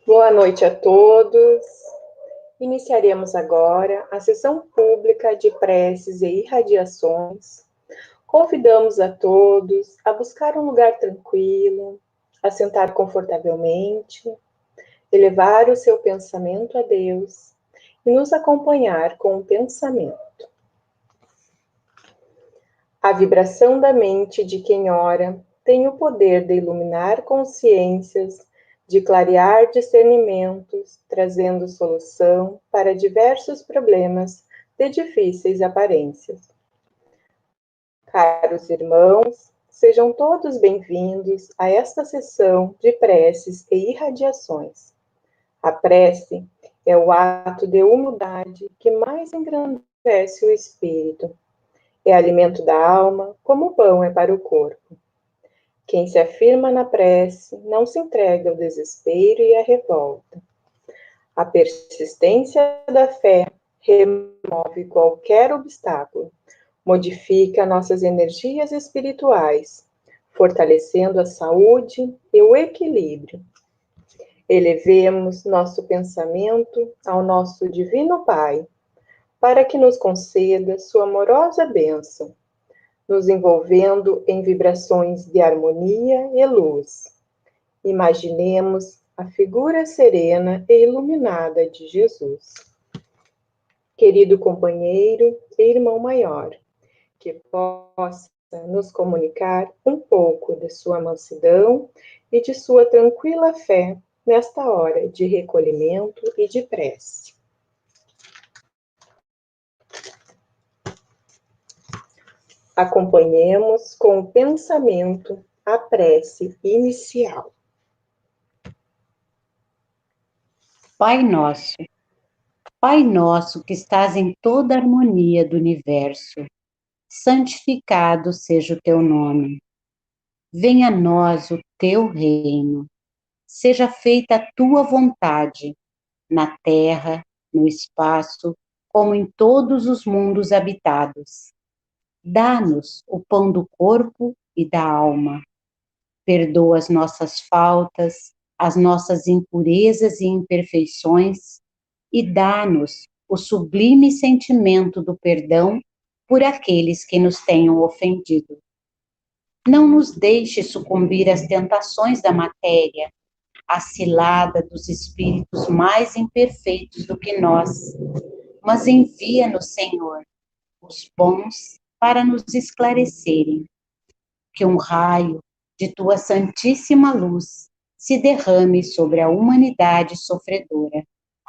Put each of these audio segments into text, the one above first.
Boa noite a todos. Iniciaremos agora a sessão pública de preces e irradiações. Convidamos a todos a buscar um lugar tranquilo, a sentar confortavelmente, elevar o seu pensamento a Deus e nos acompanhar com o pensamento. A vibração da mente de quem ora tem o poder de iluminar consciências, de clarear discernimentos, trazendo solução para diversos problemas de difíceis aparências. Caros irmãos, sejam todos bem-vindos a esta sessão de preces e irradiações. A prece é o ato de humildade que mais engrandece o espírito. É alimento da alma, como o pão é para o corpo. Quem se afirma na prece não se entrega ao desespero e à revolta. A persistência da fé remove qualquer obstáculo, modifica nossas energias espirituais, fortalecendo a saúde e o equilíbrio. Elevemos nosso pensamento ao nosso Divino Pai, para que nos conceda sua amorosa bênção, nos envolvendo em vibrações de harmonia e luz. Imaginemos a figura serena e iluminada de Jesus. Querido companheiro e irmão maior, que possa nos comunicar um pouco de sua mansidão e de sua tranquila fé nesta hora de recolhimento e de prece. Acompanhemos com o pensamento a prece inicial. Pai nosso que estás em toda a harmonia do universo, santificado seja o teu nome. Venha a nós o teu reino. Seja feita a tua vontade, na terra, no espaço, como em todos os mundos habitados. Dá-nos o pão do corpo e da alma. Perdoa as nossas faltas, as nossas impurezas e imperfeições, e dá-nos o sublime sentimento do perdão por aqueles que nos tenham ofendido. Não nos deixe sucumbir às tentações da matéria, à cilada dos espíritos mais imperfeitos do que nós, mas envia-nos, Senhor, os bons para nos esclarecerem. Que um raio de tua santíssima luz se derrame sobre a humanidade sofredora.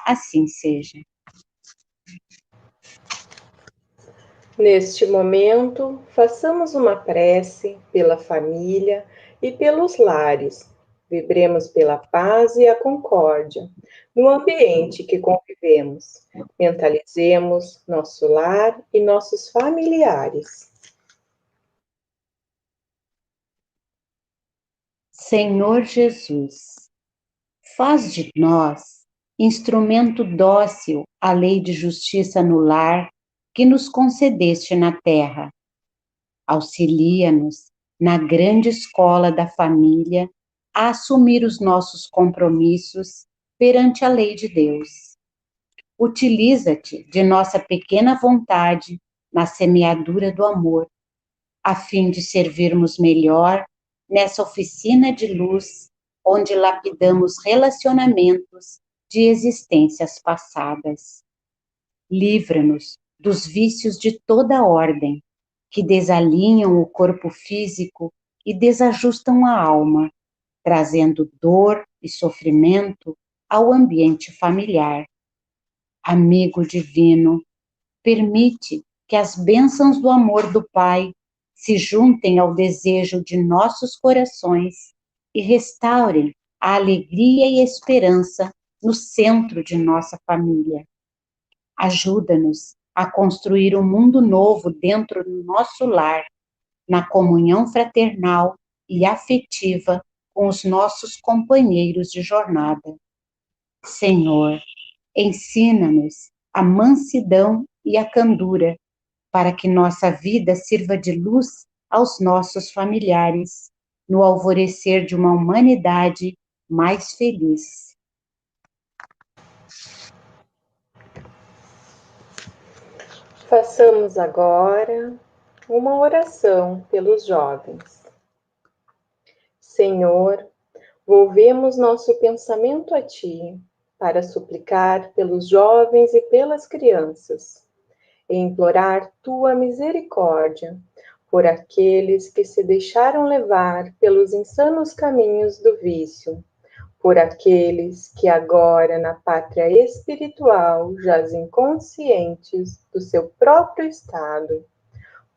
Assim seja. Neste momento, façamos uma prece pela família e pelos lares. Vibremos pela paz e a concórdia no ambiente que convivemos. Mentalizemos nosso lar e nossos familiares. Senhor Jesus, faz de nós instrumento dócil à lei de justiça no lar que nos concedeste na terra. Auxilia-nos na grande escola da família a assumir os nossos compromissos perante a lei de Deus. Utiliza-te de nossa pequena vontade na semeadura do amor, a fim de servirmos melhor nessa oficina de luz onde lapidamos relacionamentos de existências passadas. Livra-nos dos vícios de toda ordem, que desalinham o corpo físico e desajustam a alma, trazendo dor e sofrimento ao ambiente familiar. Amigo divino, permite que as bênçãos do amor do Pai se juntem ao desejo de nossos corações e restaurem a alegria e esperança no centro de nossa família. Ajuda-nos a construir um mundo novo dentro do nosso lar, na comunhão fraternal e afetiva com os nossos companheiros de jornada. Senhor, ensina-nos a mansidão e a candura, para que nossa vida sirva de luz aos nossos familiares, no alvorecer de uma humanidade mais feliz. Façamos agora uma oração pelos jovens. Senhor, volvemos nosso pensamento a Ti para suplicar pelos jovens e pelas crianças, e implorar Tua misericórdia por aqueles que se deixaram levar pelos insanos caminhos do vício, por aqueles que agora na pátria espiritual jazem conscientes do seu próprio estado,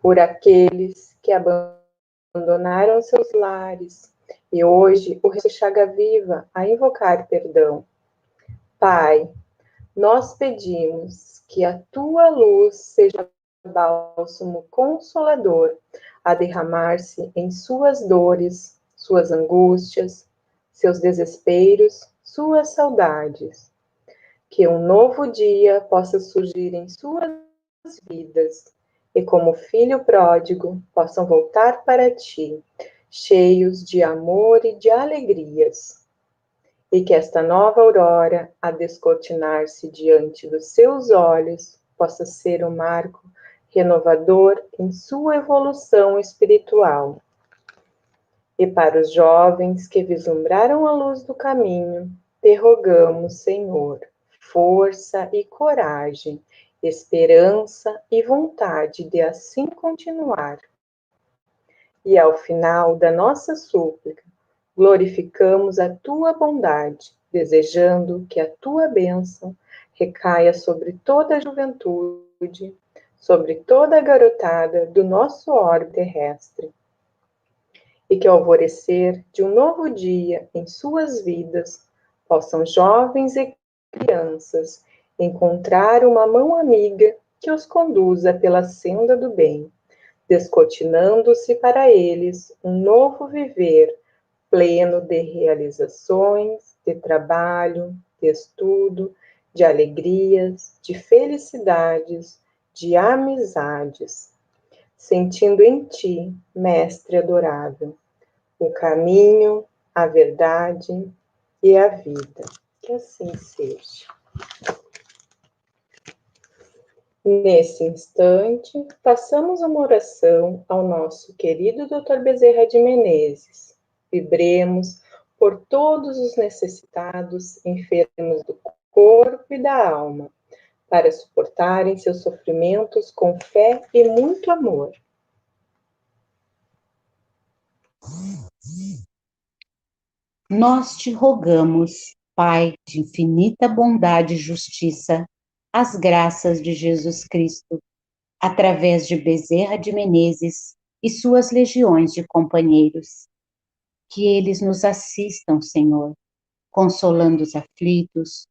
por aqueles que abandonaram seus lares e hoje o chaga viva a invocar perdão. Pai, nós pedimos que a tua luz seja bálsamo consolador a derramar-se em suas dores, suas angústias, seus desesperos, suas saudades. Que um novo dia possa surgir em suas vidas e, como filho pródigo, possam voltar para ti, cheios de amor e de alegrias. E que esta nova aurora, a descortinar-se diante dos seus olhos, possa ser um marco renovador em sua evolução espiritual. E para os jovens que vislumbraram a luz do caminho, te rogamos, Senhor, força e coragem, esperança e vontade de assim continuar. E ao final da nossa súplica, glorificamos a tua bondade, desejando que a tua bênção recaia sobre toda a juventude, sobre toda a garotada do nosso orbe terrestre. E que ao alvorecer de um novo dia em suas vidas, possam jovens e crianças encontrar uma mão amiga que os conduza pela senda do bem, descortinando-se para eles um novo viver, pleno de realizações, de trabalho, de estudo, de alegrias, de felicidades, de amizades, sentindo em ti, Mestre adorável, o caminho, a verdade e a vida. Que assim seja. Nesse instante, passamos uma oração ao nosso querido Dr. Bezerra de Menezes. Vibremos por todos os necessitados, enfermos do corpo e da alma, para suportarem seus sofrimentos com fé e muito amor. Nós te rogamos, Pai de infinita bondade e justiça, as graças de Jesus Cristo, através de Bezerra de Menezes e suas legiões de companheiros. Que eles nos assistam, Senhor, consolando os aflitos,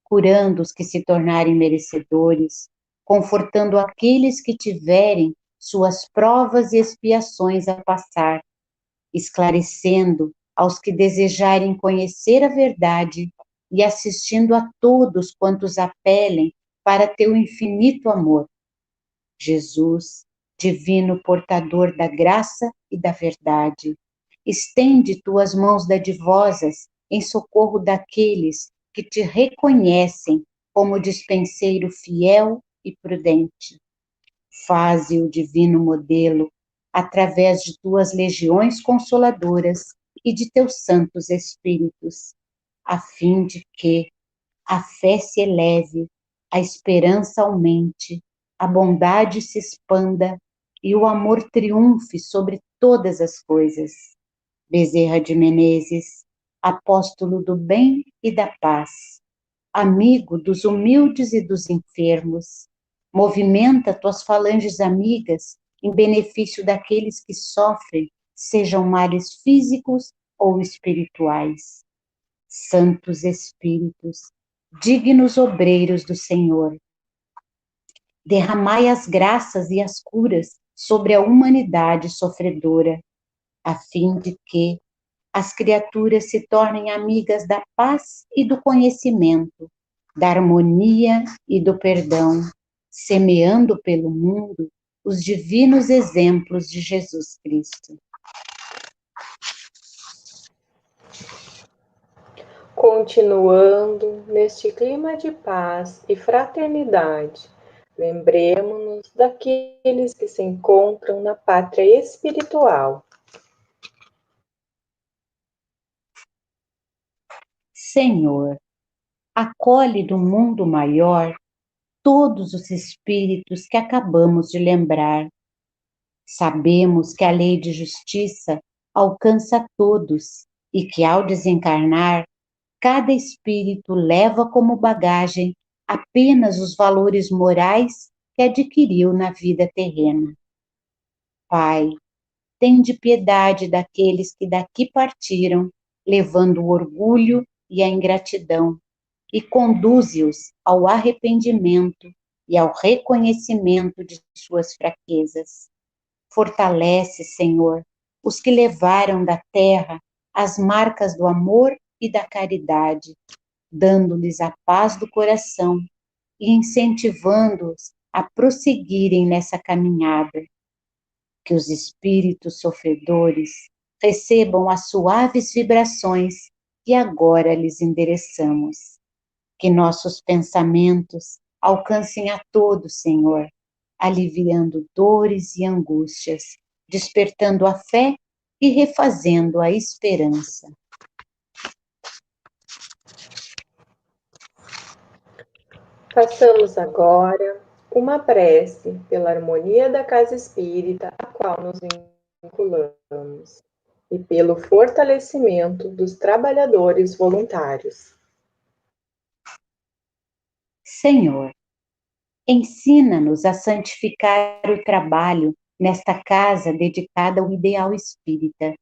curando os que se tornarem merecedores, confortando aqueles que tiverem suas provas e expiações a passar, esclarecendo aos que desejarem conhecer a verdade e assistindo a todos quantos apelem para teu infinito amor. Jesus, divino portador da graça e da verdade, estende tuas mãos dadivosas em socorro daqueles que te reconhecem como dispenseiro fiel e prudente. Faze o divino modelo através de tuas legiões consoladoras e de teus santos espíritos, a fim de que a fé se eleve, a esperança aumente, a bondade se expanda e o amor triunfe sobre todas as coisas. Bezerra de Menezes, apóstolo do bem e da paz, amigo dos humildes e dos enfermos, movimenta tuas falanges amigas em benefício daqueles que sofrem, sejam males físicos ou espirituais. Santos Espíritos, dignos obreiros do Senhor, derramai as graças e as curas sobre a humanidade sofredora, a fim de que as criaturas se tornem amigas da paz e do conhecimento, da harmonia e do perdão, semeando pelo mundo os divinos exemplos de Jesus Cristo. Continuando neste clima de paz e fraternidade, lembremos-nos daqueles que se encontram na pátria espiritual. Senhor, acolhe do mundo maior todos os espíritos que acabamos de lembrar. Sabemos que a lei de justiça alcança todos e que, ao desencarnar, cada espírito leva como bagagem apenas os valores morais que adquiriu na vida terrena. Pai, tende piedade daqueles que daqui partiram, levando o orgulho e a ingratidão, e conduze-os ao arrependimento e ao reconhecimento de suas fraquezas. Fortalece, Senhor, os que levaram da terra as marcas do amor e da caridade, dando-lhes a paz do coração e incentivando-os a prosseguirem nessa caminhada. Que os espíritos sofredores recebam as suaves vibrações que agora lhes endereçamos. Que nossos pensamentos alcancem a todos, Senhor, aliviando dores e angústias, despertando a fé e refazendo a esperança. Façamos agora uma prece pela harmonia da casa espírita a qual nos vinculamos e pelo fortalecimento dos trabalhadores voluntários. Senhor, ensina-nos a santificar o trabalho nesta casa dedicada ao ideal espírita.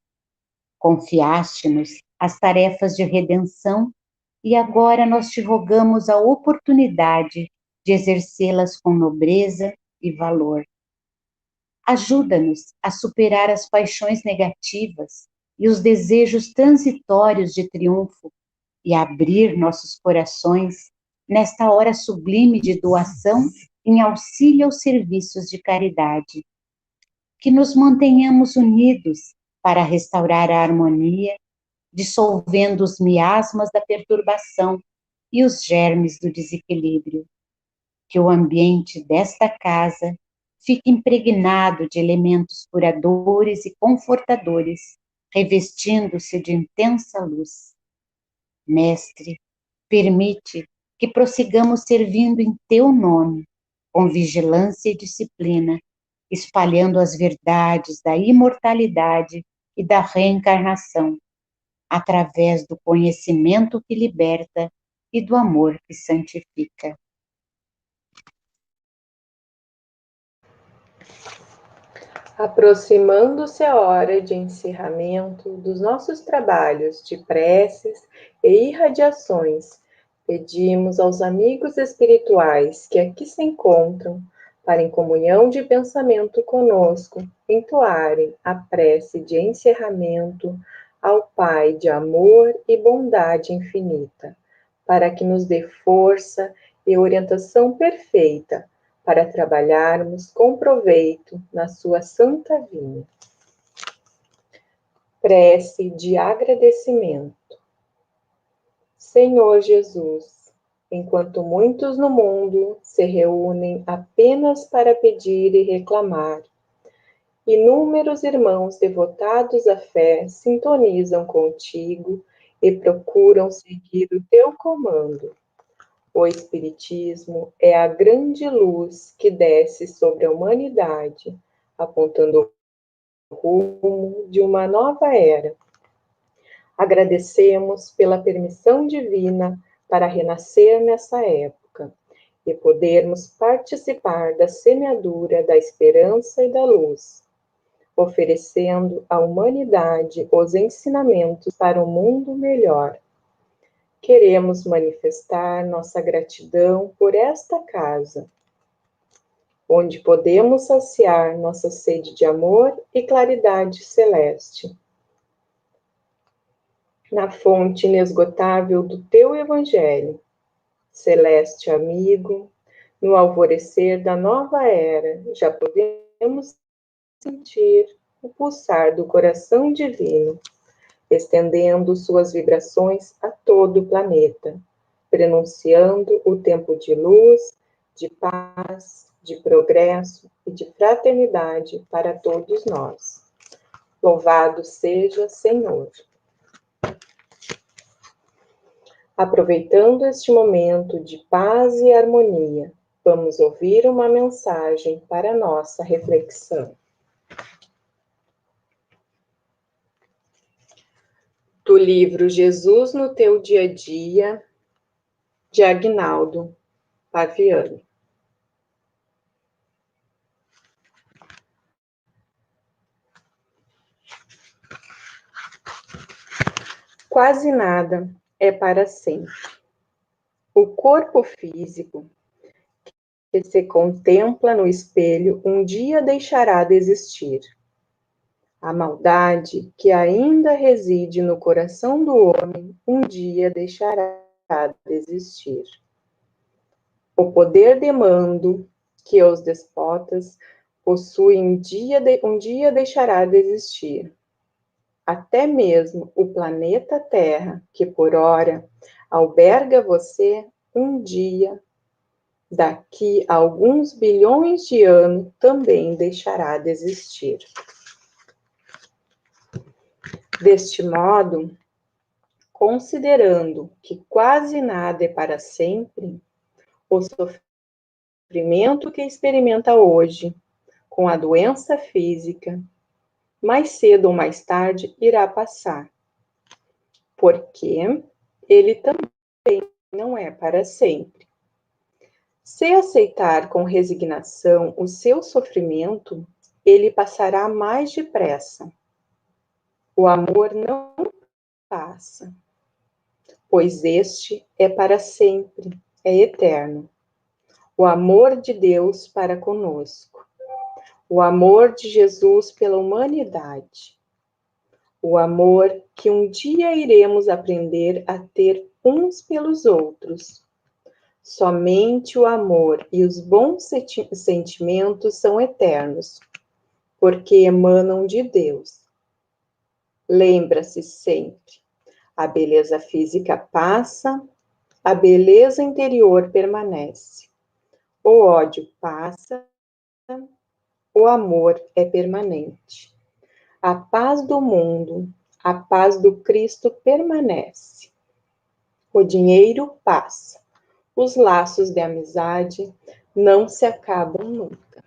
Confiaste-nos as tarefas de redenção e agora nós te rogamos a oportunidade de exercê-las com nobreza e valor. Ajuda-nos a superar as paixões negativas e os desejos transitórios de triunfo e a abrir nossos corações nesta hora sublime de doação em auxílio aos serviços de caridade. Que nos mantenhamos unidos para restaurar a harmonia, dissolvendo os miasmas da perturbação e os germes do desequilíbrio. Que o ambiente desta casa fique impregnado de elementos curadores e confortadores, revestindo-se de intensa luz. Mestre, permite que prossigamos servindo em teu nome, com vigilância e disciplina, espalhando as verdades da imortalidade e da reencarnação, através do conhecimento que liberta e do amor que santifica. Aproximando-se a hora de encerramento dos nossos trabalhos de preces e irradiações, pedimos aos amigos espirituais que aqui se encontram, para em comunhão de pensamento conosco, entoarem a prece de encerramento ao Pai de amor e bondade infinita, para que nos dê força e orientação perfeita para trabalharmos com proveito na sua santa vinha. Prece de agradecimento. Senhor Jesus, enquanto muitos no mundo se reúnem apenas para pedir e reclamar, inúmeros irmãos devotados à fé sintonizam contigo e procuram seguir o teu comando. O Espiritismo é a grande luz que desce sobre a humanidade, apontando o rumo de uma nova era. Agradecemos pela permissão divina para renascer nessa época e podermos participar da semeadura da esperança e da luz, oferecendo à humanidade os ensinamentos para um mundo melhor. Queremos manifestar nossa gratidão por esta casa, onde podemos saciar nossa sede de amor e claridade celeste. Na fonte inesgotável do teu Evangelho, celeste amigo, no alvorecer da nova era, já podemos sentir o pulsar do coração divino, estendendo suas vibrações a todo o planeta, prenunciando o tempo de luz, de paz, de progresso e de fraternidade para todos nós. Louvado seja, Senhor. Aproveitando este momento de paz e harmonia, vamos ouvir uma mensagem para nossa reflexão. Do livro Jesus no Teu Dia a Dia, de Aguinaldo Paviani. Quase nada é para sempre. O corpo físico que se contempla no espelho um dia deixará de existir. A maldade que ainda reside no coração do homem um dia deixará de existir. O poder de mando que os despotas possuem um dia deixará de existir. Até mesmo o planeta Terra, que por ora alberga você, um dia, daqui a alguns bilhões de anos, também deixará de existir. Deste modo, considerando que quase nada é para sempre, o sofrimento que experimenta hoje, com a doença física, mais cedo ou mais tarde irá passar, porque ele também não é para sempre. Se aceitar com resignação o seu sofrimento, ele passará mais depressa. O amor não passa, pois este é para sempre, é eterno. O amor de Deus para conosco. O amor de Jesus pela humanidade. O amor que um dia iremos aprender a ter uns pelos outros. Somente o amor e os bons sentimentos são eternos, porque emanam de Deus. Lembra-se sempre, a beleza física passa, a beleza interior permanece. O ódio passa, o amor é permanente. A paz do mundo, a paz do Cristo permanece. O dinheiro passa. Os laços de amizade não se acabam nunca.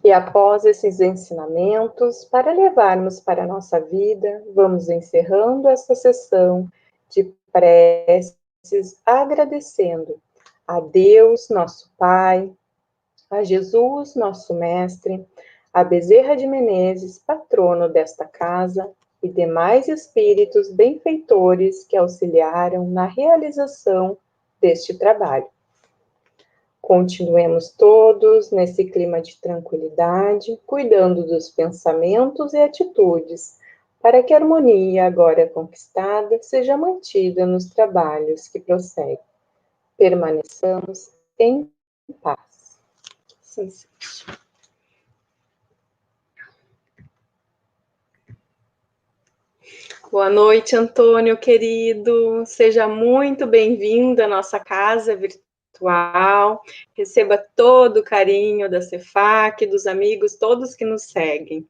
E após esses ensinamentos, para levarmos para a nossa vida, vamos encerrando essa sessão de preces, agradecendo a Deus, nosso Pai, a Jesus, nosso Mestre, a Bezerra de Menezes, patrono desta casa, e demais espíritos benfeitores que auxiliaram na realização deste trabalho. Continuemos todos nesse clima de tranquilidade, cuidando dos pensamentos e atitudes, para que a harmonia agora conquistada seja mantida nos trabalhos que prosseguem. Permaneçamos em paz. Sim, sim. Boa noite, Antônio, querido. Seja muito bem-vindo à nossa casa virtual. Receba todo o carinho da CEFAC, dos amigos, todos que nos seguem.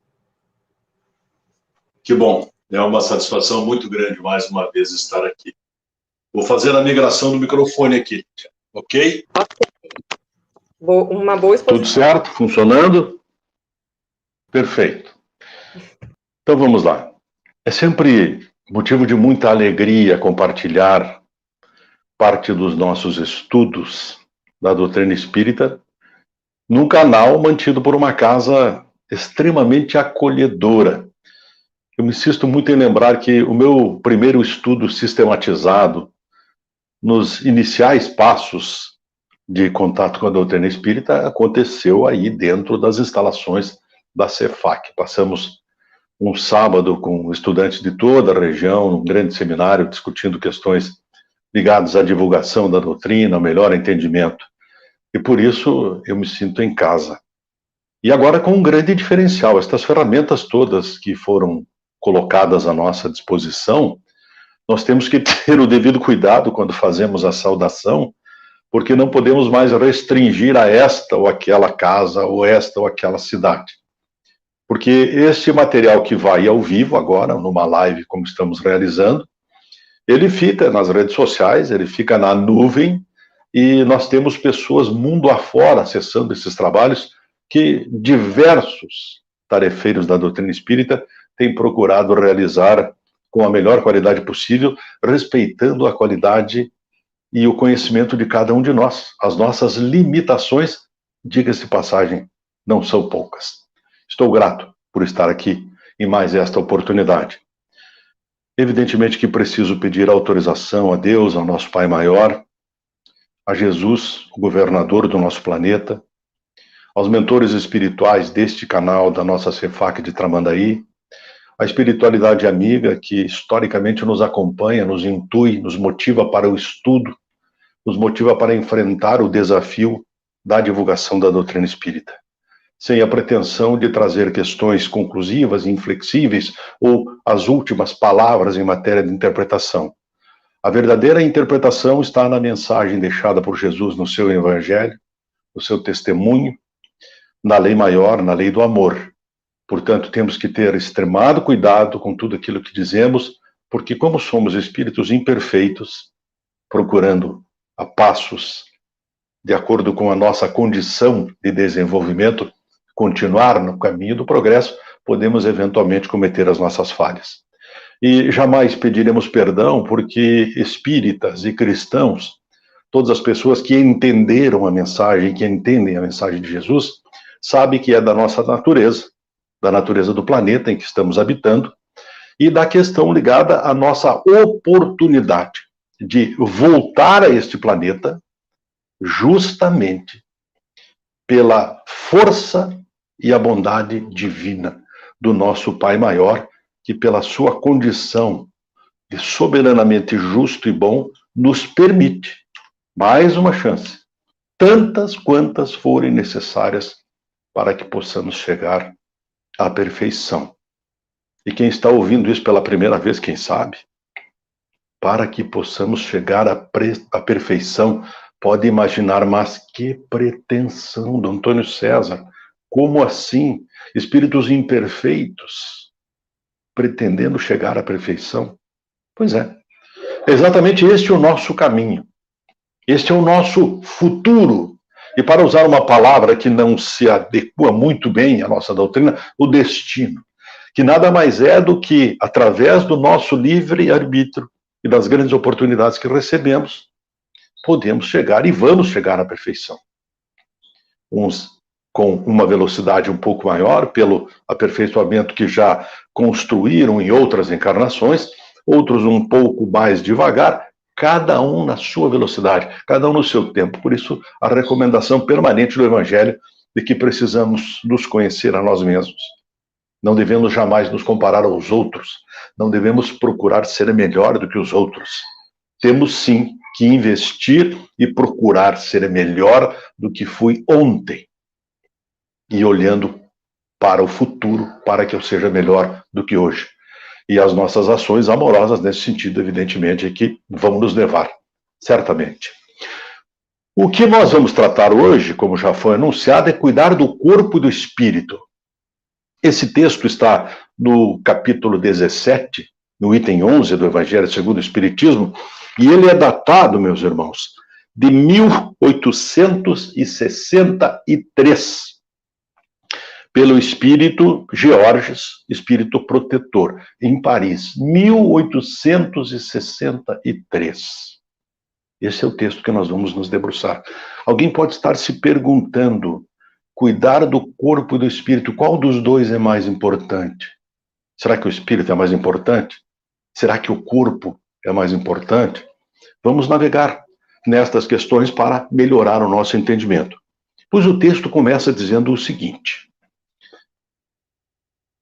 Que bom. É uma satisfação muito grande, mais uma vez, estar aqui. Vou fazer a migração do microfone aqui, ok? Uma boa exposição. Tudo certo? Funcionando? Perfeito. Então, vamos lá. É sempre motivo de muita alegria compartilhar parte dos nossos estudos da doutrina espírita num canal mantido por uma casa extremamente acolhedora. Eu me insisto muito em lembrar que o meu primeiro estudo sistematizado nos iniciais passos de contato com a doutrina espírita aconteceu aí dentro das instalações da CEFAC. Passamos um sábado com estudantes de toda a região, num grande seminário, discutindo questões ligadas à divulgação da doutrina, ao melhor entendimento. E por isso eu me sinto em casa. E agora com um grande diferencial, estas ferramentas todas que foram colocadas à nossa disposição, nós temos que ter o devido cuidado quando fazemos a saudação, porque não podemos mais restringir a esta ou aquela casa, ou esta ou aquela cidade. Porque este material que vai ao vivo agora, numa live como estamos realizando, ele fica nas redes sociais, ele fica na nuvem, e nós temos pessoas mundo afora acessando esses trabalhos que diversos tarefeiros da doutrina espírita têm procurado realizar com a melhor qualidade possível, respeitando a qualidade e o conhecimento de cada um de nós. As nossas limitações, diga-se de passagem, não são poucas. Estou grato por estar aqui em mais esta oportunidade. Evidentemente que preciso pedir autorização a Deus, ao nosso Pai Maior, a Jesus, o governador do nosso planeta, aos mentores espirituais deste canal da nossa CEFAC de Tramandaí, a espiritualidade amiga que historicamente nos acompanha, nos intui, nos motiva para o estudo, nos motiva para enfrentar o desafio da divulgação da doutrina espírita, sem a pretensão de trazer questões conclusivas e inflexíveis ou as últimas palavras em matéria de interpretação. A verdadeira interpretação está na mensagem deixada por Jesus no seu evangelho, no seu testemunho, na lei maior, na lei do amor. Portanto, temos que ter extremado cuidado com tudo aquilo que dizemos, porque como somos espíritos imperfeitos, procurando a passos, de acordo com a nossa condição de desenvolvimento, continuar no caminho do progresso, podemos eventualmente cometer as nossas falhas. E jamais pediremos perdão porque espíritas e cristãos, todas as pessoas que entenderam a mensagem, que entendem a mensagem de Jesus, sabem que é da nossa natureza, da natureza do planeta em que estamos habitando, e da questão ligada à nossa oportunidade de voltar a este planeta justamente pela força e a bondade divina do nosso Pai Maior, que pela sua condição de soberanamente justo e bom, nos permite mais uma chance, tantas quantas forem necessárias para que possamos chegar à perfeição. E quem está ouvindo isso pela primeira vez, quem sabe, para que possamos chegar à perfeição, pode imaginar, mas que pretensão do Antônio César, como assim? Espíritos imperfeitos, pretendendo chegar à perfeição? Pois é, exatamente este é o nosso caminho, este é o nosso futuro. E para usar uma palavra que não se adequa muito bem à nossa doutrina, o destino, que nada mais é do que, através do nosso livre-arbítrio e das grandes oportunidades que recebemos, podemos chegar e vamos chegar à perfeição. Uns com uma velocidade um pouco maior, pelo aperfeiçoamento que já construíram em outras encarnações, outros um pouco mais devagar, cada um na sua velocidade, cada um no seu tempo. Por isso, a recomendação permanente do Evangelho de que precisamos nos conhecer a nós mesmos. Não devemos jamais nos comparar aos outros, não devemos procurar ser melhor do que os outros. Temos sim que investir e procurar ser melhor do que fui ontem. E olhando para o futuro, para que eu seja melhor do que hoje. E as nossas ações amorosas nesse sentido, evidentemente, é que vão nos levar, certamente. O que nós vamos tratar hoje, como já foi anunciado, é cuidar do corpo e do espírito. Esse texto está no capítulo 17, no item 11 do Evangelho segundo o Espiritismo, e ele é datado, meus irmãos, de 1863, pelo espírito Georges, espírito protetor, em Paris, 1863. Esse é o texto que nós vamos nos debruçar. Alguém pode estar se perguntando, cuidar do corpo e do espírito, qual dos dois é mais importante? Será que o espírito é mais importante? Será que o corpo é mais importante? Vamos navegar nestas questões para melhorar o nosso entendimento. Pois o texto começa dizendo o seguinte: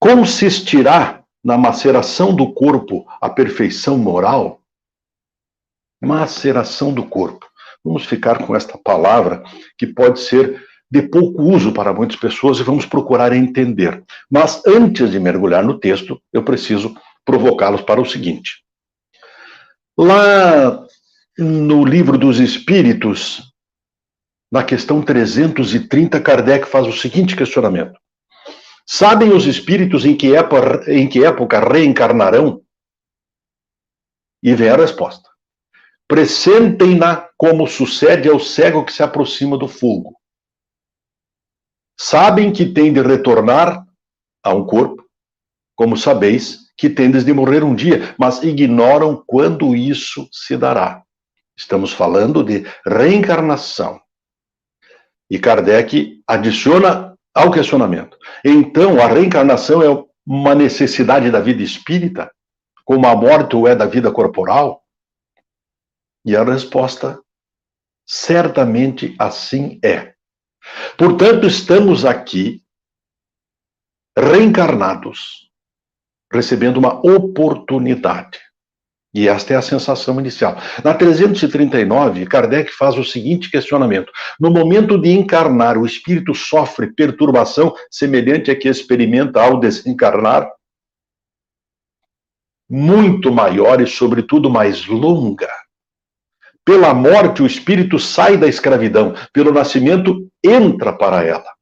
consistirá na maceração do corpo a perfeição moral? Maceração do corpo. Vamos ficar com esta palavra que pode ser de pouco uso para muitas pessoas e vamos procurar entender. Mas antes de mergulhar no texto, eu preciso provocá-los para o seguinte. Lá no Livro dos Espíritos, na questão 330, Kardec faz o seguinte questionamento. Sabem os espíritos em que época reencarnarão? E vem a resposta. Pressentem-na como sucede ao cego que se aproxima do fogo. Sabem que têm de retornar a um corpo, como sabeis que tendes de morrer um dia, mas ignoram quando isso se dará. Estamos falando de reencarnação. E Kardec adiciona ao questionamento. Então, a reencarnação é uma necessidade da vida espírita, como a morte o é da vida corporal? E a resposta, certamente assim é. Portanto, estamos aqui reencarnados, recebendo uma oportunidade. E esta é a sensação inicial. Na 339, Kardec faz o seguinte questionamento. No momento de encarnar, o espírito sofre perturbação semelhante a que experimenta ao desencarnar? Muito maior e, sobretudo, mais longa. Pela morte, o espírito sai da escravidão. Pelo nascimento, entra para ela.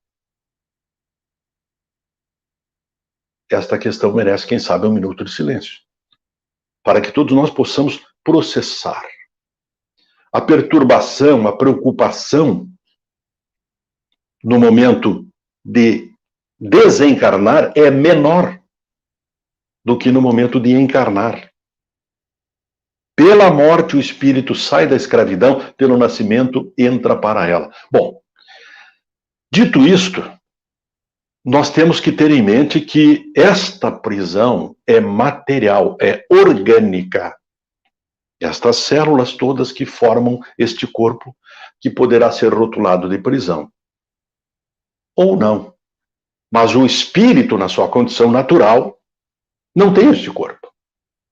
Esta questão merece, quem sabe, um minuto de silêncio, para que todos nós possamos processar. A perturbação, a preocupação no momento de desencarnar é menor do que no momento de encarnar. Pela morte, o espírito sai da escravidão, pelo nascimento, entra para ela. Bom, dito isto, nós temos que ter em mente que esta prisão é material, é orgânica. Estas células todas que formam este corpo, que poderá ser rotulado de prisão. Ou não. Mas o espírito, na sua condição natural, não tem este corpo.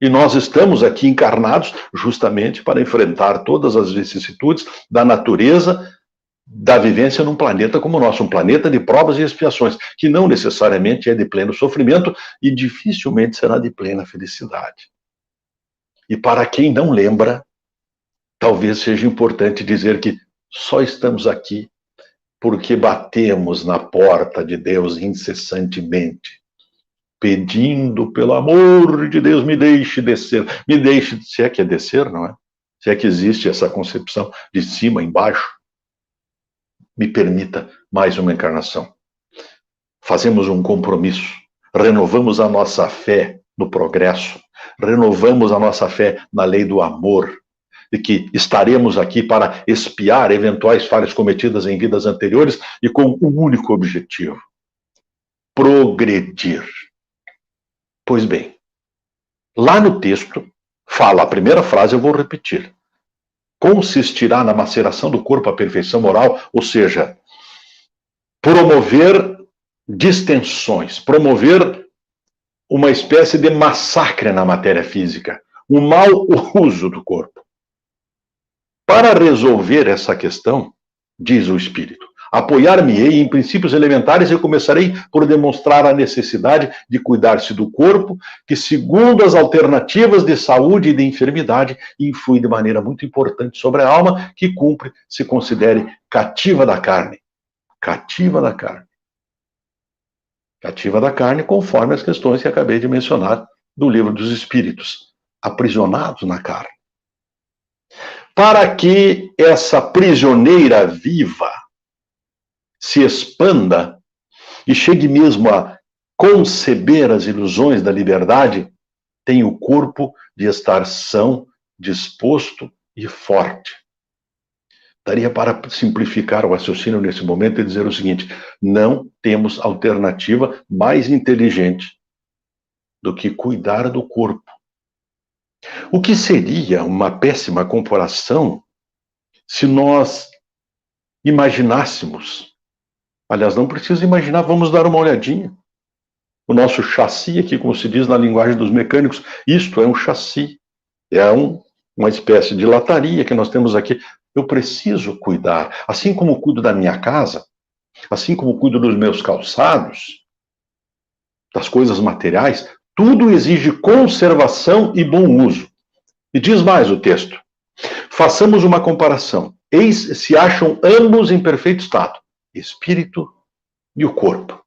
E nós estamos aqui encarnados justamente para enfrentar todas as vicissitudes da natureza, da vivência num planeta como o nosso, um planeta de provas e expiações, que não necessariamente é de pleno sofrimento e dificilmente será de plena felicidade. E para quem não lembra, talvez seja importante dizer que só estamos aqui porque batemos na porta de Deus incessantemente, pedindo, pelo amor de Deus, me deixe descer. Me deixe, se é que é descer, não é? Se é que existe essa concepção de cima, embaixo. Me permita mais uma encarnação. Fazemos um compromisso, renovamos a nossa fé no progresso, renovamos a nossa fé na lei do amor, de que estaremos aqui para expiar eventuais falhas cometidas em vidas anteriores e com um único objetivo: progredir. Pois bem, lá no texto, fala a primeira frase, eu vou repetir. Consistirá na maceração do corpo a perfeição moral, ou seja, promover distensões, promover uma espécie de massacre na matéria física, um mau uso do corpo. Para resolver essa questão, diz o Espírito, apoiar-me-ei em princípios elementares e começarei por demonstrar a necessidade de cuidar-se do corpo, que, segundo as alternativas de saúde e de enfermidade, influi de maneira muito importante sobre a alma, que cumpre se considere cativa da carne. Cativa da carne. Cativa da carne, conforme as questões que acabei de mencionar do Livro dos Espíritos, aprisionados na carne. Para que essa prisioneira viva se expanda e chegue mesmo a conceber as ilusões da liberdade, tem o corpo de estar são, disposto e forte. Daria para simplificar o raciocínio nesse momento e dizer o seguinte: não temos alternativa mais inteligente do que cuidar do corpo. O que seria uma péssima comparação se nós imaginássemos, aliás, não precisa imaginar, vamos dar uma olhadinha. O nosso chassi aqui, como se diz na linguagem dos mecânicos, isto é um chassi, é uma espécie de lataria que nós temos aqui. Eu preciso cuidar, assim como cuido da minha casa, assim como cuido dos meus calçados, das coisas materiais, tudo exige conservação e bom uso. E diz mais o texto: façamos uma comparação. Eis se acham ambos em perfeito estado, espírito e o corpo.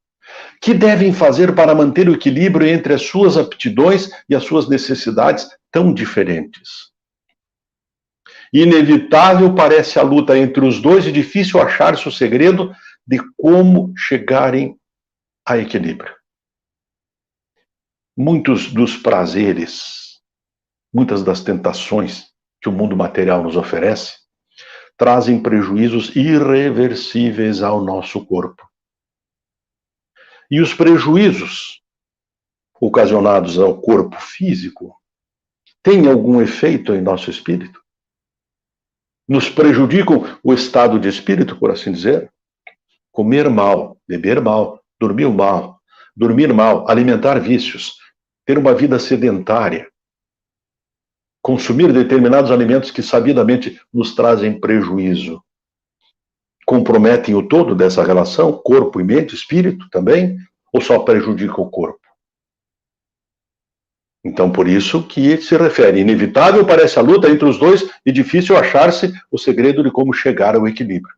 Que devem fazer para manter o equilíbrio entre as suas aptidões e as suas necessidades tão diferentes? Inevitável parece a luta entre os dois e difícil achar-se o segredo de como chegarem a equilíbrio. Muitos dos prazeres, muitas das tentações que o mundo material nos oferece, trazem prejuízos irreversíveis ao nosso corpo. E os prejuízos ocasionados ao corpo físico têm algum efeito em nosso espírito? Nos prejudicam o estado de espírito, por assim dizer? Comer mal, beber mal, dormir mal, alimentar vícios, ter uma vida sedentária, consumir determinados alimentos que sabidamente nos trazem prejuízo, comprometem o todo dessa relação, corpo e mente, espírito também, ou só prejudica o corpo? Então, por isso que se refere, inevitável parece a luta entre os dois e difícil achar-se o segredo de como chegar ao equilíbrio.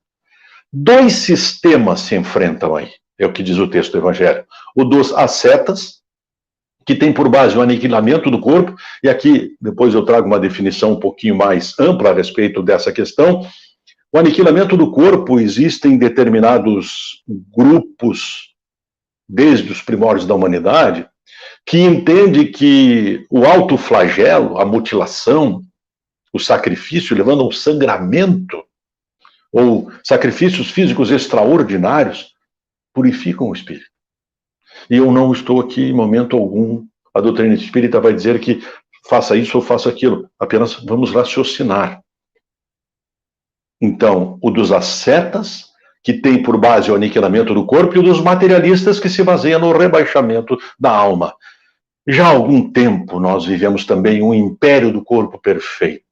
Dois sistemas se enfrentam aí, é o que diz o texto do Evangelho. O dos ascetas, que tem por base o aniquilamento do corpo, e aqui depois eu trago uma definição um pouquinho mais ampla a respeito dessa questão. O aniquilamento do corpo existe em determinados grupos, desde os primórdios da humanidade, que entende que o autoflagelo, a mutilação, o sacrifício, levando a um sangramento, ou sacrifícios físicos extraordinários, purificam o espírito. E eu não estou aqui em momento algum, a doutrina espírita vai dizer que faça isso ou faça aquilo, apenas vamos raciocinar. Então, o dos ascetas, que tem por base o aniquilamento do corpo, e o dos materialistas, que se baseia no rebaixamento da alma. Já há algum tempo nós vivemos também um império do corpo perfeito,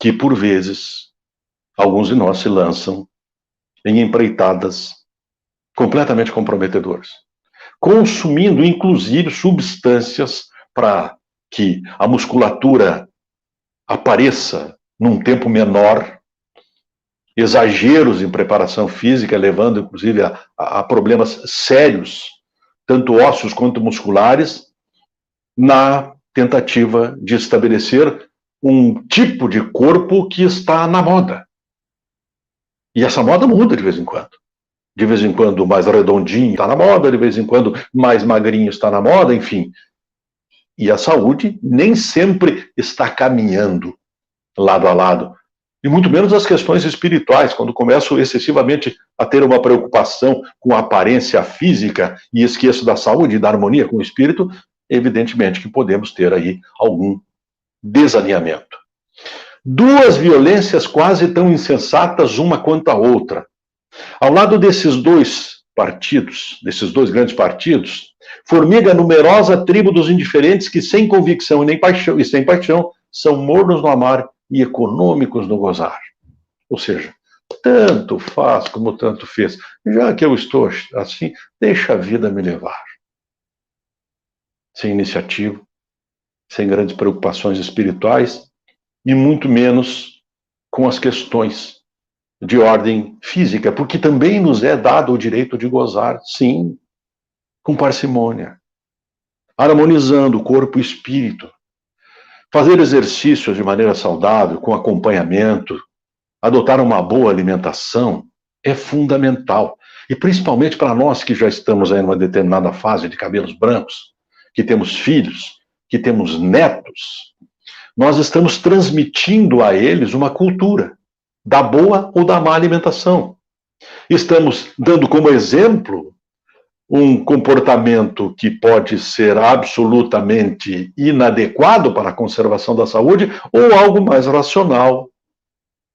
que por vezes alguns de nós se lançam em empreitadas completamente comprometedoras, consumindo inclusive substâncias para que a musculatura apareça num tempo menor, exageros em preparação física, levando inclusive a problemas sérios, tanto ósseos quanto musculares, na tentativa de estabelecer um tipo de corpo que está na moda. E essa moda muda de vez em quando. De vez em quando mais redondinho está na moda, de vez em quando mais magrinho está na moda, enfim. E a saúde nem sempre está caminhando lado a lado. E muito menos as questões espirituais, quando começo excessivamente a ter uma preocupação com a aparência física e esqueço da saúde e da harmonia com o espírito, evidentemente que podemos ter aí algum desalinhamento. Duas violências quase tão insensatas uma quanto a outra. Ao lado desses dois partidos, desses dois grandes partidos, formiga a numerosa tribo dos indiferentes que sem convicção e sem paixão são mornos no amar e econômicos no gozar. Ou seja, tanto faz como tanto fez. Já que eu estou assim, deixa a vida me levar. Sem iniciativa, sem grandes preocupações espirituais e muito menos com as questões de ordem física, porque também nos é dado o direito de gozar, sim, com parcimônia, harmonizando corpo e espírito. Fazer exercícios de maneira saudável, com acompanhamento, adotar uma boa alimentação é fundamental. E principalmente para nós que já estamos aí numa determinada fase de cabelos brancos, que temos filhos, que temos netos, nós estamos transmitindo a eles uma cultura da boa ou da má alimentação. Estamos dando como exemplo um comportamento que pode ser absolutamente inadequado para a conservação da saúde ou algo mais racional,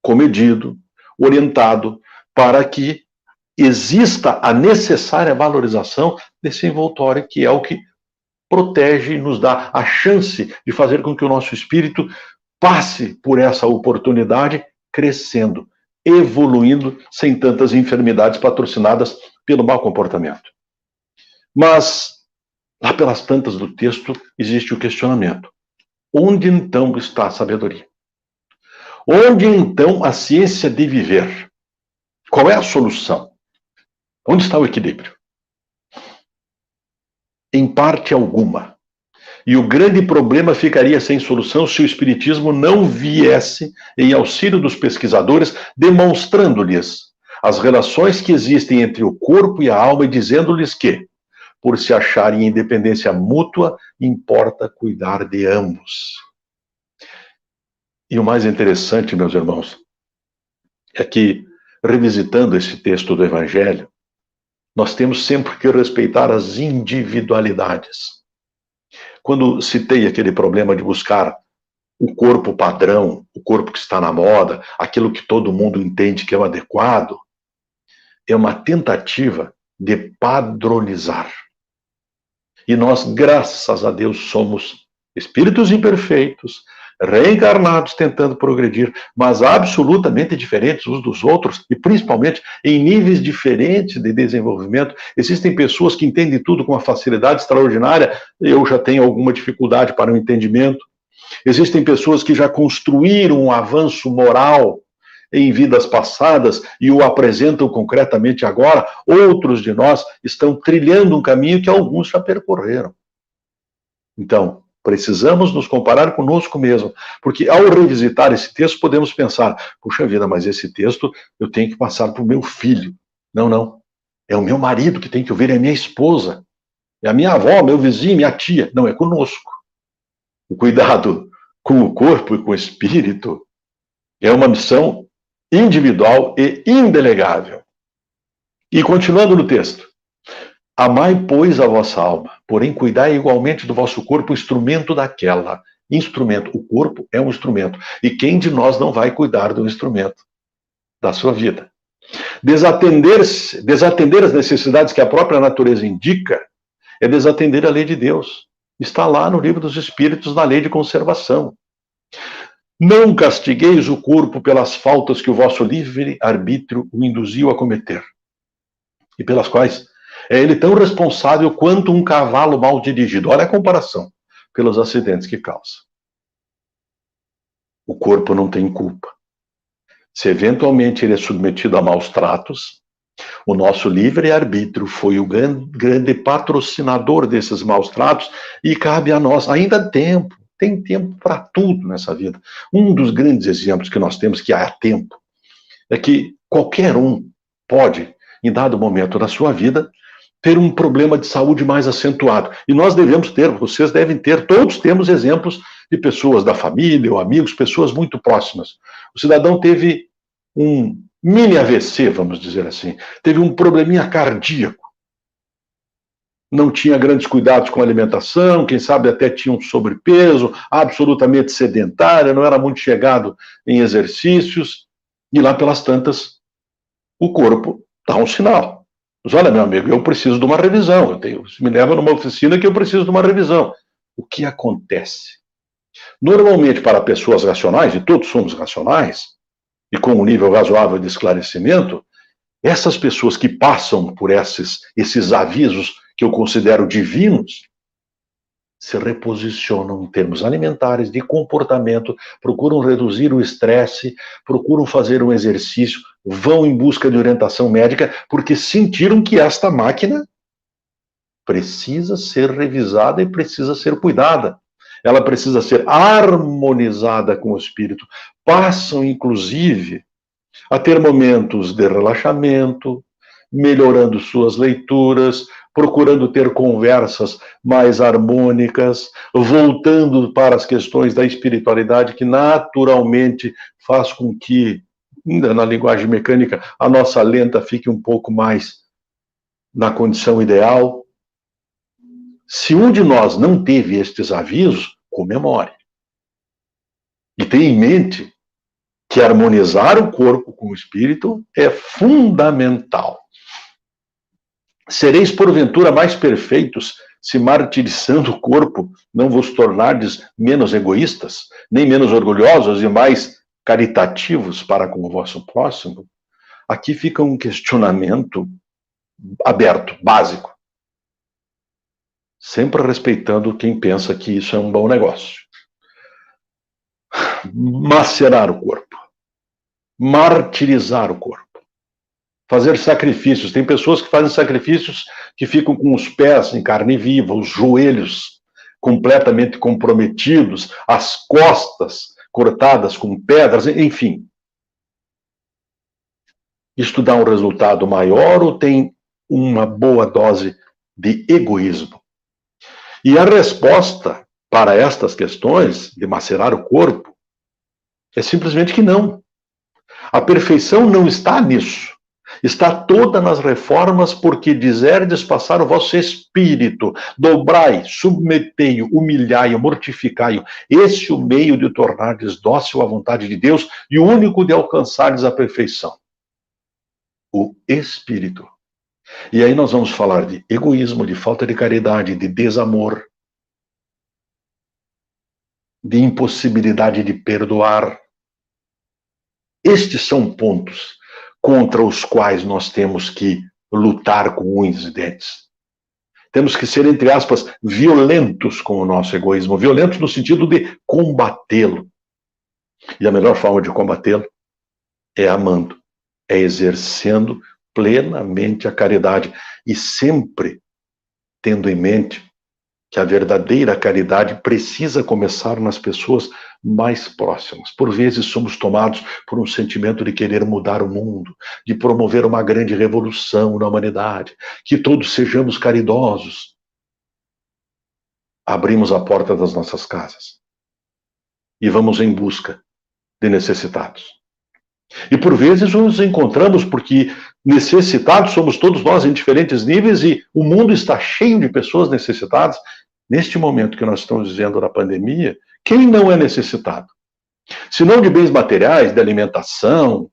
comedido, orientado, para que exista a necessária valorização desse envoltório, que é o que protege e nos dá a chance de fazer com que o nosso espírito passe por essa oportunidade crescendo, evoluindo sem tantas enfermidades patrocinadas pelo mau comportamento. Mas, lá pelas tantas do texto, existe o questionamento. Onde então está a sabedoria? Onde então a ciência de viver? Qual é a solução? Onde está o equilíbrio? Em parte alguma. E o grande problema ficaria sem solução se o Espiritismo não viesse em auxílio dos pesquisadores, demonstrando-lhes as relações que existem entre o corpo e a alma e dizendo-lhes que, por se acharem em independência mútua, importa cuidar de ambos. E o mais interessante, meus irmãos, é que, revisitando esse texto do Evangelho, nós temos sempre que respeitar as individualidades. Quando citei aquele problema de buscar o corpo padrão, o corpo que está na moda, aquilo que todo mundo entende que é o adequado, é uma tentativa de padronizar. E nós, graças a Deus, somos espíritos imperfeitos, reencarnados tentando progredir, mas absolutamente diferentes uns dos outros, e principalmente em níveis diferentes de desenvolvimento. Existem pessoas que entendem tudo com uma facilidade extraordinária, eu já tenho alguma dificuldade para o entendimento. Existem pessoas que já construíram um avanço moral em vidas passadas e o apresentam concretamente agora. Outros de nós estão trilhando um caminho que alguns já percorreram. Então, precisamos nos comparar conosco mesmo, porque ao revisitar esse texto podemos pensar, puxa vida, mas esse texto eu tenho que passar para o meu filho. Não, não. É o meu marido que tem que ouvir, é a minha esposa, é a minha avó, meu vizinho, minha tia. Não, é conosco. O cuidado com o corpo e com o espírito é uma missão individual e indelegável. E continuando no texto. Amai, pois, a vossa alma, porém cuidai igualmente do vosso corpo, instrumento daquela. Instrumento. O corpo é um instrumento. E quem de nós não vai cuidar do instrumento da sua vida? Desatender as necessidades que a própria natureza indica é desatender a lei de Deus. Está lá no Livro dos Espíritos, na lei de conservação. Não castigueis o corpo pelas faltas que o vosso livre-arbítrio o induziu a cometer, e pelas quais é ele tão responsável quanto um cavalo mal dirigido. Olha a comparação, pelos acidentes que causa. O corpo não tem culpa. Se eventualmente ele é submetido a maus tratos, o nosso livre-arbítrio foi o grande patrocinador desses maus tratos e cabe a nós, ainda há tempo, tem tempo para tudo nessa vida. Um dos grandes exemplos que nós temos que há tempo é que qualquer um pode, em dado momento da sua vida, ter um problema de saúde mais acentuado. E nós devemos ter, vocês devem ter, todos temos exemplos de pessoas da família ou amigos, pessoas muito próximas. O cidadão teve um mini AVC, vamos dizer assim, teve um probleminha cardíaco. Não tinha grandes cuidados com a alimentação, quem sabe até tinha um sobrepeso, absolutamente sedentária, não era muito chegado em exercícios, e lá pelas tantas, o corpo dá um sinal. Mas olha, meu amigo, eu preciso de uma revisão, me leva numa oficina que eu preciso de uma revisão. O que acontece? Normalmente, para pessoas racionais, e todos somos racionais, e com um nível razoável de esclarecimento, essas pessoas que passam por esses avisos que eu considero divinos, se reposicionam em termos alimentares, de comportamento, procuram reduzir o estresse, procuram fazer um exercício, vão em busca de orientação médica, porque sentiram que esta máquina precisa ser revisada e precisa ser cuidada. Ela precisa ser harmonizada com o espírito. Passam, inclusive, a ter momentos de relaxamento, melhorando suas leituras, procurando ter conversas mais harmônicas, voltando para as questões da espiritualidade, que naturalmente faz com que, ainda na linguagem mecânica, a nossa lenta fique um pouco mais na condição ideal. Se um de nós não teve estes avisos, comemore. E tenha em mente que harmonizar o corpo com o espírito é fundamental. Sereis, porventura, mais perfeitos se, martirizando o corpo, não vos tornardes menos egoístas, nem menos orgulhosos e mais caritativos para com o vosso próximo, aqui fica um questionamento aberto, básico. Sempre respeitando quem pensa que isso é um bom negócio. Macerar o corpo. Martirizar o corpo. Fazer sacrifícios. Tem pessoas que fazem sacrifícios que ficam com os pés em carne viva, os joelhos completamente comprometidos, as costas cortadas com pedras, enfim. Isto dá um resultado maior ou tem uma boa dose de egoísmo? E a resposta para estas questões de macerar o corpo é simplesmente que não. A perfeição não está nisso. Está toda nas reformas, porque dizerdes passar o vosso espírito, dobrai, submetei-o, humilhai-o, mortificai-o. Esse é o meio de tornardes dócil à vontade de Deus e o único de alcançardes a perfeição. O espírito. E aí nós vamos falar de egoísmo, de falta de caridade, de desamor, de impossibilidade de perdoar. Estes são pontos contra os quais nós temos que lutar com unhas e dentes. Temos que ser, entre aspas, violentos com o nosso egoísmo, violentos no sentido de combatê-lo. E a melhor forma de combatê-lo é amando, é exercendo plenamente a caridade e sempre tendo em mente que a verdadeira caridade precisa começar nas pessoas mais próximas. Por vezes somos tomados por um sentimento de querer mudar o mundo, de promover uma grande revolução na humanidade, que todos sejamos caridosos. Abrimos a porta das nossas casas e vamos em busca de necessitados. E por vezes nos encontramos porque necessitados somos todos nós em diferentes níveis e o mundo está cheio de pessoas necessitadas. Neste momento que nós estamos vivendo da pandemia, quem não é necessitado? Se não de bens materiais, de alimentação,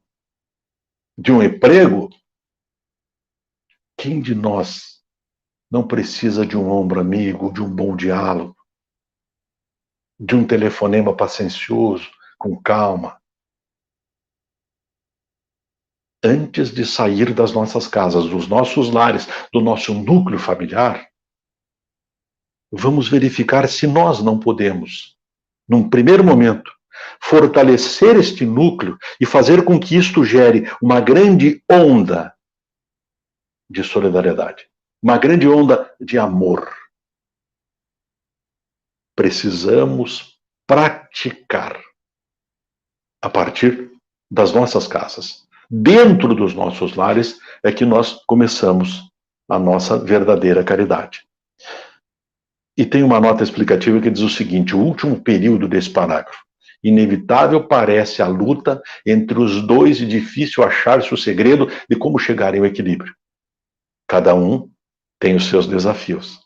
de um emprego, quem de nós não precisa de um ombro amigo, de um bom diálogo, de um telefonema paciencioso, com calma? Antes de sair das nossas casas, dos nossos lares, do nosso núcleo familiar, vamos verificar se nós não podemos, num primeiro momento, fortalecer este núcleo e fazer com que isto gere uma grande onda de solidariedade, uma grande onda de amor. Precisamos praticar a partir das nossas casas. Dentro dos nossos lares é que nós começamos a nossa verdadeira caridade. E tem uma nota explicativa que diz o seguinte: o último período desse parágrafo. Inevitável parece a luta entre os dois e difícil achar-se o segredo de como chegar ao equilíbrio. Cada um tem os seus desafios.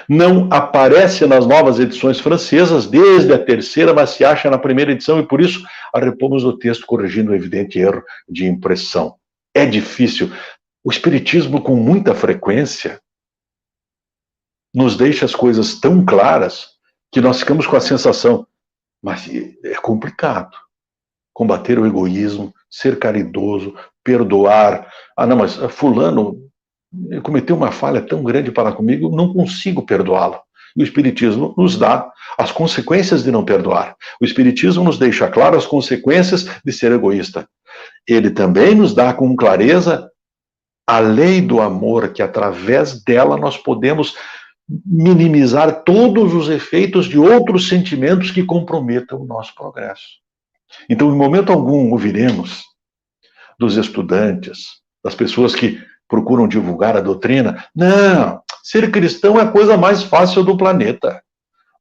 Não aparece nas novas edições francesas desde a terceira, mas se acha na primeira edição e por isso arrepomos o texto corrigindo o evidente erro de impressão. É difícil. O Espiritismo, com muita frequência, nos deixa as coisas tão claras que nós ficamos com a sensação, mas é complicado. Combater o egoísmo, ser caridoso, perdoar. Ah, não, mas fulano cometeu uma falha tão grande para comigo, não consigo perdoá-lo. E o Espiritismo nos dá as consequências de não perdoar. O Espiritismo nos deixa claro as consequências de ser egoísta. Ele também nos dá com clareza a lei do amor, que através dela nós podemos minimizar todos os efeitos de outros sentimentos que comprometam o nosso progresso. Então, em momento algum, ouviremos dos estudantes, das pessoas que procuram divulgar a doutrina, não, ser cristão é a coisa mais fácil do planeta.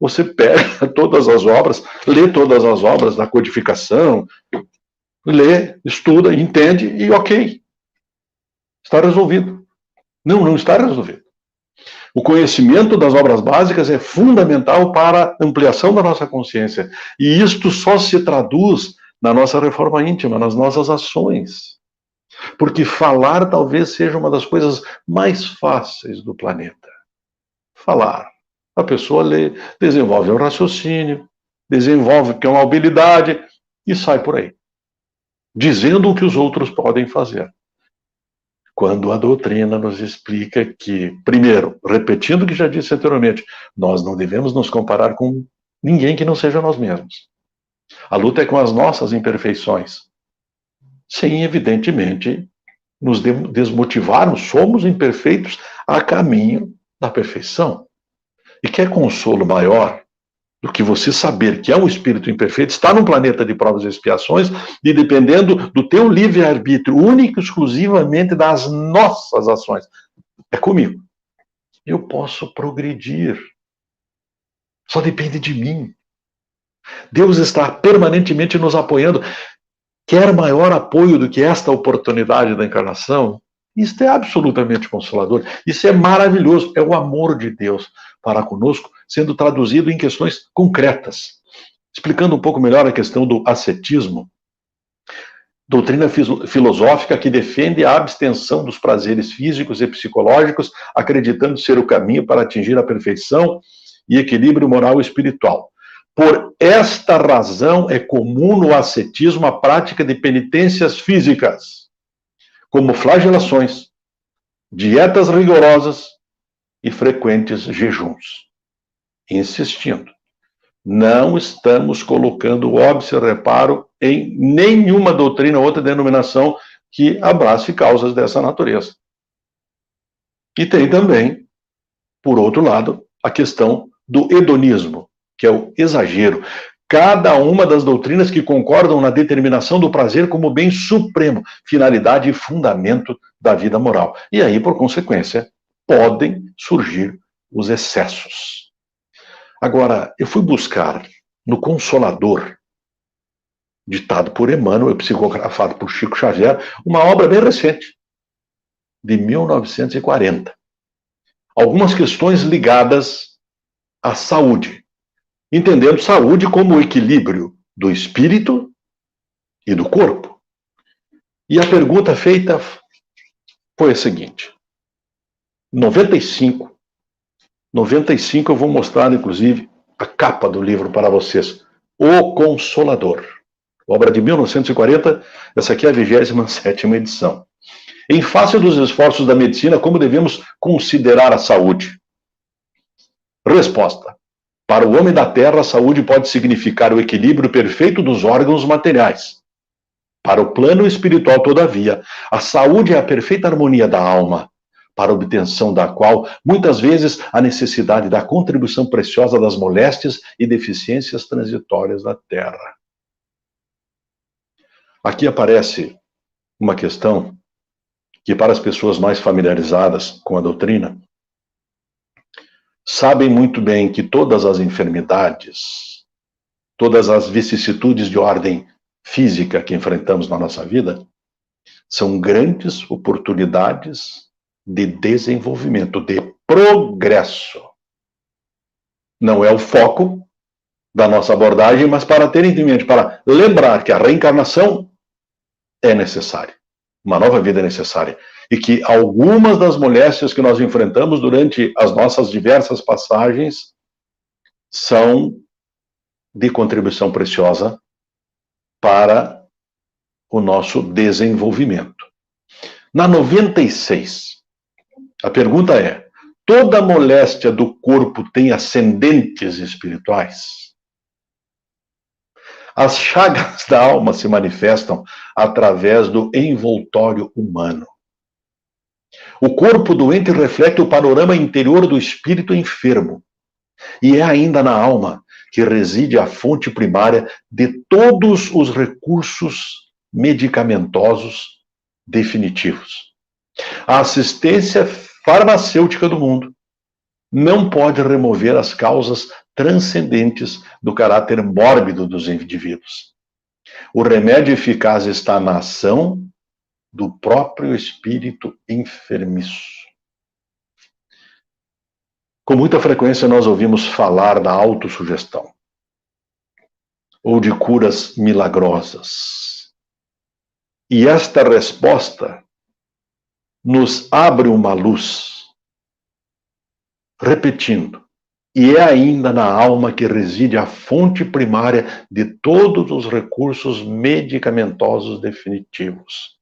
Você pega todas as obras, lê todas as obras da codificação, lê, estuda, entende e ok. Está resolvido. Não, não está resolvido. O conhecimento das obras básicas é fundamental para a ampliação da nossa consciência. E isto só se traduz na nossa reforma íntima, nas nossas ações. Porque falar talvez seja uma das coisas mais fáceis do planeta. Falar. A pessoa lê, desenvolve um raciocínio, desenvolve que é uma habilidade e sai por aí. dizendo o que os outros podem fazer. Quando a doutrina nos explica que, primeiro, repetindo o que já disse anteriormente, nós não devemos nos comparar com ninguém que não seja nós mesmos. A luta é com as nossas imperfeições. Sem, evidentemente, nos desmotivarmos, somos imperfeitos a caminho da perfeição. E quer consolo maior do que você saber que é um espírito imperfeito, está num planeta de provas e expiações, e dependendo do teu livre-arbítrio, único e exclusivamente das nossas ações. É comigo. Eu posso progredir. Só depende de mim. Deus está permanentemente nos apoiando. Quer maior apoio do que esta oportunidade da encarnação? Isso é absolutamente consolador. Isso é maravilhoso. É o amor de Deus para conosco, sendo traduzido em questões concretas. Explicando um pouco melhor a questão do ascetismo, doutrina filosófica que defende a abstenção dos prazeres físicos e psicológicos, acreditando ser o caminho para atingir a perfeição e equilíbrio moral e espiritual. Por esta razão é comum no ascetismo a prática de penitências físicas, como flagelações, dietas rigorosas e frequentes jejuns. Insistindo, não estamos colocando óbice reparo em nenhuma doutrina ou outra denominação que abrace causas dessa natureza. E tem também, por outro lado, a questão do hedonismo, que é o exagero. Cada uma das doutrinas que concordam na determinação do prazer como bem supremo, finalidade e fundamento da vida moral. E aí, por consequência, podem surgir os excessos. Agora, eu fui buscar no Consolador, ditado por Emmanuel, psicografado por Chico Xavier, uma obra bem recente, de 1940. Algumas questões ligadas à saúde, entendendo saúde como o equilíbrio do espírito e do corpo. E a pergunta feita foi a seguinte: 95 eu vou mostrar, inclusive, a capa do livro para vocês. O Consolador. Obra de 1940, essa aqui é a 27ª edição. Em face dos esforços da medicina, como devemos considerar a saúde? Resposta. Para o homem da Terra, a saúde pode significar o equilíbrio perfeito dos órgãos materiais. Para o plano espiritual, todavia, a saúde é a perfeita harmonia da alma, para a obtenção da qual, muitas vezes, a necessidade da contribuição preciosa das moléstias e deficiências transitórias da Terra. Aqui aparece uma questão que, para as pessoas mais familiarizadas com a doutrina, sabem muito bem que todas as enfermidades, todas as vicissitudes de ordem física que enfrentamos na nossa vida, são grandes oportunidades de desenvolvimento, de progresso. Não é o foco da nossa abordagem, mas para ter em mente, para lembrar que a reencarnação é necessária, uma nova vida é necessária, e que algumas das moléstias que nós enfrentamos durante as nossas diversas passagens são de contribuição preciosa para o nosso desenvolvimento. Na 96, a pergunta é: toda moléstia do corpo tem ascendentes espirituais? As chagas da alma se manifestam através do envoltório humano. O corpo doente reflete o panorama interior do espírito enfermo. E é ainda na alma que reside a fonte primária de todos os recursos medicamentosos definitivos. A assistência farmacêutica do mundo não pode remover as causas transcendentes do caráter mórbido dos indivíduos. O remédio eficaz está na ação do próprio espírito enfermiço. Com muita frequência nós ouvimos falar da autossugestão ou de curas milagrosas. E esta resposta nos abre uma luz, repetindo: E é ainda na alma que reside a fonte primária de todos os recursos medicamentosos definitivos.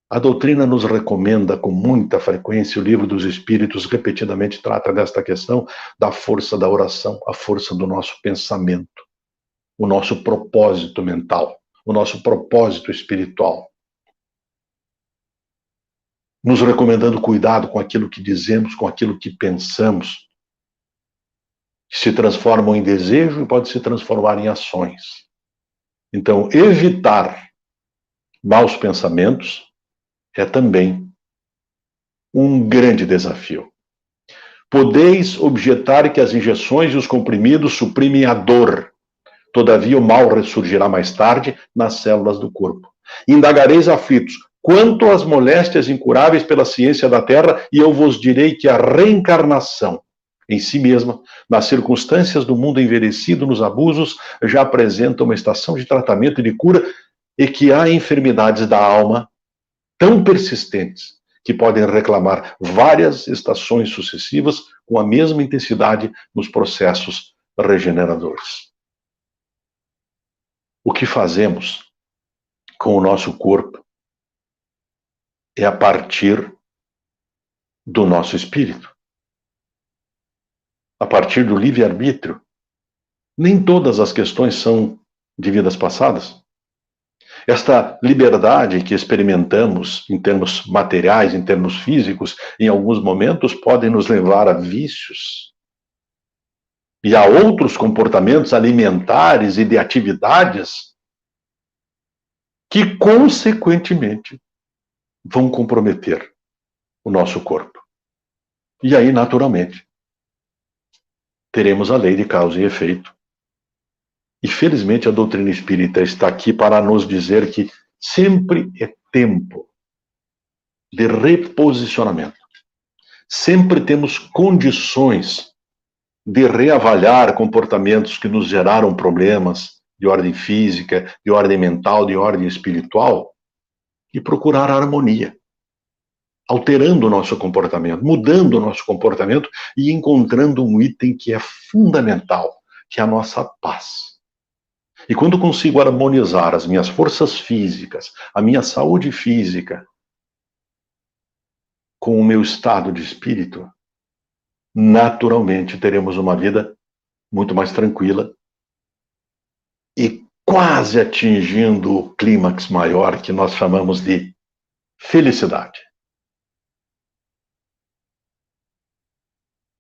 A doutrina nos recomenda com muita frequência, o Livro dos Espíritos repetidamente trata desta questão da força da oração, a força do nosso pensamento, o nosso propósito mental, o nosso propósito espiritual. Nos recomendando cuidado com aquilo que dizemos, com aquilo que pensamos, que se transformam em desejo e pode se transformar em ações. Então, evitar maus pensamentos é também um grande desafio. Podeis objetar que as injeções e os comprimidos suprimem a dor. Todavia, o mal ressurgirá mais tarde nas células do corpo. Indagareis aflitos, quanto às moléstias incuráveis pela ciência da terra, e eu vos direi que a reencarnação, em si mesma, nas circunstâncias do mundo envelhecido, nos abusos, já apresenta uma estação de tratamento e de cura, e que há enfermidades da alma tão persistentes que podem reclamar várias estações sucessivas com a mesma intensidade nos processos regeneradores. O que fazemos com o nosso corpo é a partir do nosso espírito, a partir do livre-arbítrio. Nem todas as questões são de vidas passadas. Esta liberdade que experimentamos em termos materiais, em termos físicos, em alguns momentos podem nos levar a vícios e a outros comportamentos alimentares e de atividades que, consequentemente, vão comprometer o nosso corpo. E aí, naturalmente, teremos a lei de causa e efeito. E, felizmente, a doutrina espírita está aqui para nos dizer que sempre é tempo de reposicionamento. Sempre temos condições de reavaliar comportamentos que nos geraram problemas de ordem física, de ordem mental, de ordem espiritual, e procurar a harmonia, alterando o nosso comportamento, mudando o nosso comportamento e encontrando um item que é fundamental, que é a nossa paz. E quando consigo harmonizar as minhas forças físicas, a minha saúde física, com o meu estado de espírito, naturalmente teremos uma vida muito mais tranquila e quase atingindo o clímax maior que nós chamamos de felicidade.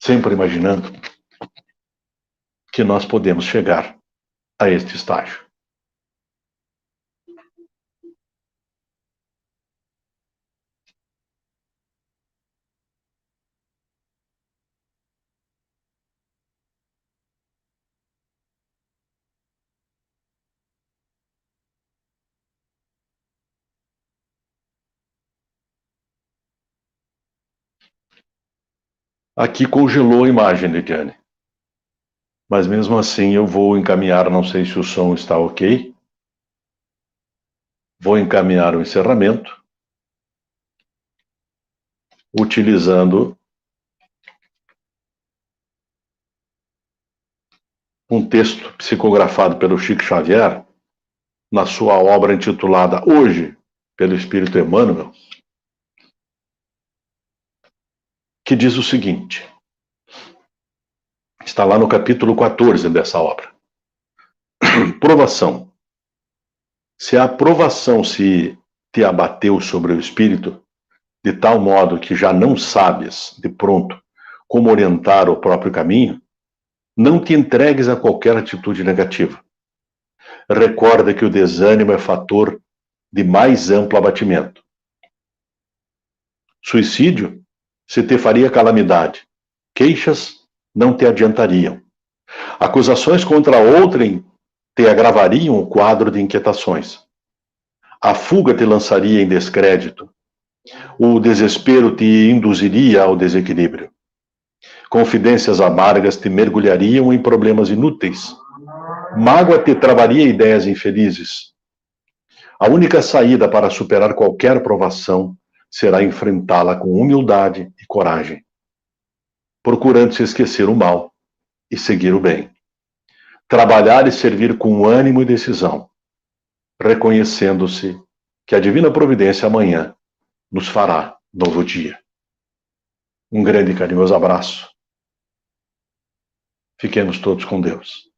Sempre imaginando que nós podemos chegar a este estágio. Aqui congelou a imagem, Lidiane. Mas mesmo assim eu vou encaminhar, não sei se o som está ok. Vou encaminhar o encerramento, utilizando um texto psicografado pelo Chico Xavier, na sua obra intitulada Hoje, pelo Espírito Emmanuel, que diz o seguinte, está lá no capítulo 14 dessa obra. Provação. Se a provação se te abateu sobre o espírito, de tal modo que já não sabes, de pronto, como orientar o próprio caminho, não te entregues a qualquer atitude negativa. Recorda que o desânimo é fator de mais amplo abatimento. Suicídio se te faria calamidade. Queixas não te adiantariam. Acusações contra outrem te agravariam o quadro de inquietações. A fuga te lançaria em descrédito. O desespero te induziria ao desequilíbrio. Confidências amargas te mergulhariam em problemas inúteis. Mágoa te travaria ideias infelizes. A única saída para superar qualquer provação será enfrentá-la com humildade e coragem. procurando se esquecer o mal e seguir o bem. Trabalhar e servir com ânimo e decisão, reconhecendo-se que a divina providência amanhã nos fará novo dia. Um grande e carinhoso abraço. Fiquemos todos com Deus.